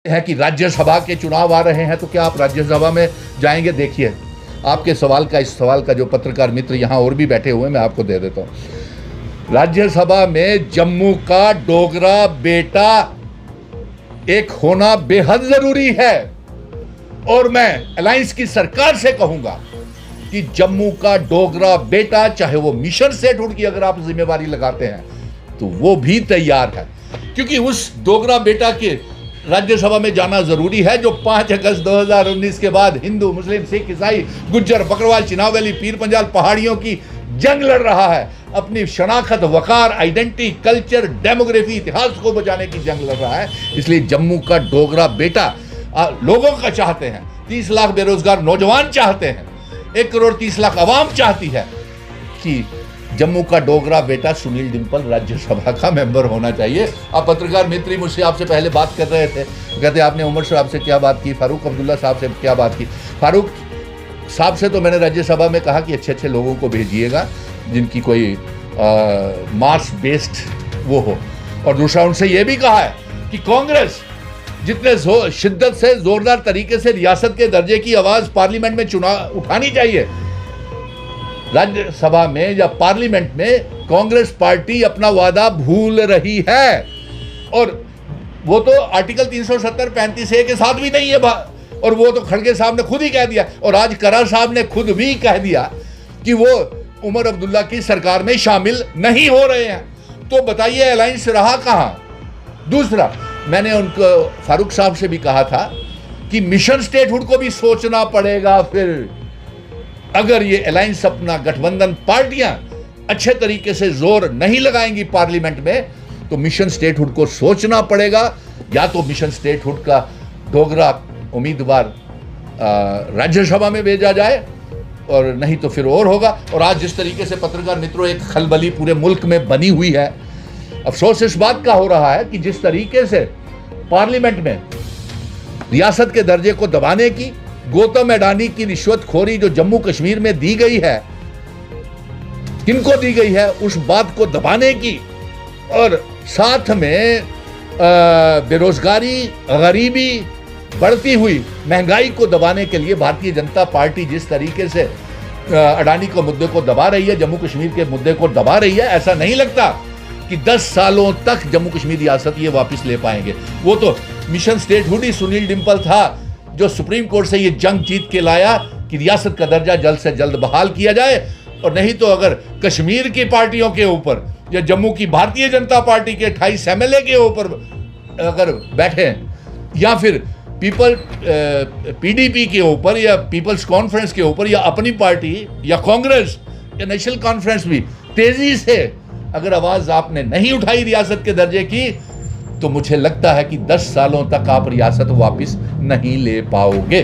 है कि राज्यसभा के चुनाव आ रहे हैं तो क्या आप राज्यसभा में जाएंगे? देखिए, आपके सवाल का, इस सवाल का जो पत्रकार मित्र यहाँ और भी बैठे हुए हैं, मैं आपको दे देता हूँ। राज्यसभा में जम्मू का डोगरा बेटा एक होना बेहद जरूरी है और मैं अलायंस की सरकार से कहूंगा कि जम्मू का डोगरा बेटा, चाहे वो मिशन सेठुड की अगर आप जिम्मेवारी लगाते हैं तो वो भी तैयार है, क्योंकि उस डोगरा बेटा के राज्यसभा में जाना जरूरी है जो 5 अगस्त 2019 के बाद हिंदू, मुस्लिम, सिख, ईसाई, गुज्जर, बकरवाल, चिनाब वैली, पीर पंजाल पहाड़ियों की जंग लड़ रहा है, अपनी शनाखत, वकार, आइडेंटिटी, कल्चर, डेमोग्राफी, इतिहास को बचाने की जंग लड़ रहा है। इसलिए जम्मू का डोगरा बेटा लोगों का चाहते हैं, 30 लाख बेरोजगार नौजवान चाहते हैं, 1 करोड़ 30 लाख आवाम चाहती है कि जम्मू का डोगरा बेटा सुनील डिंपल राज्यसभा का मेंबर होना चाहिए। आप पत्रकार मित्र मुझसे आपसे पहले बात कर रहे थे, कहते आपने उमर साहब से क्या बात की, फारूक अब्दुल्ला साहब से क्या बात की। फारूक साहब से तो मैंने राज्यसभा में कहा कि अच्छे अच्छे लोगों को भेजिएगा जिनकी कोई मास बेस्ड वो हो, और दूसरा उनसे यह भी कहा है कि कांग्रेस जितने शिद्दत से, जोरदार तरीके से रियासत के दर्जे की आवाज पार्लियामेंट में चुनाव उठानी चाहिए, राज्यसभा में या पार्लियामेंट में कांग्रेस पार्टी अपना वादा भूल रही है। और वो तो आर्टिकल 370 35A के साथ भी नहीं है, और वो तो खड़गे साहब ने खुद ही कह दिया, और आज करा साहब ने खुद भी कह दिया कि वो उमर अब्दुल्ला की सरकार में शामिल नहीं हो रहे हैं। तो बताइए अलायंस रहा कहां? दूसरा, मैंने उनको फारूक साहब से भी कहा था कि मिशन स्टेटहुड को भी सोचना पड़ेगा। फिर अगर ये अलायंस, अपना गठबंधन पार्टियां अच्छे तरीके से जोर नहीं लगाएंगी पार्लियामेंट में, तो मिशन स्टेटहुड को सोचना पड़ेगा। या तो मिशन स्टेटहुड का डोगरा उम्मीदवार राज्यसभा में भेजा जाए, और नहीं तो फिर और होगा। और आज जिस तरीके से पत्रकार मित्रों एक खलबली पूरे मुल्क में बनी हुई है, अफसोस इस बात का हो रहा है कि जिस तरीके से पार्लियामेंट में रियासत के दर्जे को दबाने की, गौतम अडानी की रिश्वतखोरी जो जम्मू कश्मीर में दी गई है, किनको दी गई है, उस बात को दबाने की, और साथ में बेरोजगारी, गरीबी, बढ़ती हुई महंगाई को दबाने के लिए भारतीय जनता पार्टी जिस तरीके से अडानी को मुद्दे को दबा रही है, जम्मू कश्मीर के मुद्दे को दबा रही है, ऐसा नहीं लगता कि 10 सालों तक जम्मू कश्मीर रियासत ये वापस ले पाएंगे। वो तो मिशन स्टेटहुड ही सुनील डिंपल था जो सुप्रीम कोर्ट से ये जंग जीत के लाया कि रियासत का दर्जा जल्द से जल्द बहाल किया जाए। और नहीं तो अगर कश्मीर की पार्टियों के ऊपर या जम्मू की भारतीय जनता पार्टी के 28 MLA के ऊपर अगर बैठे, या फिर PDP के ऊपर या पीपल्स कॉन्फ्रेंस के ऊपर, या अपनी पार्टी या कांग्रेस या नेशनल कॉन्फ्रेंस भी तेजी से अगर आवाज आपने नहीं उठाई रियासत के दर्जे की, तो मुझे लगता है कि 10 सालों तक आप रियासत वापस नहीं ले पाओगे।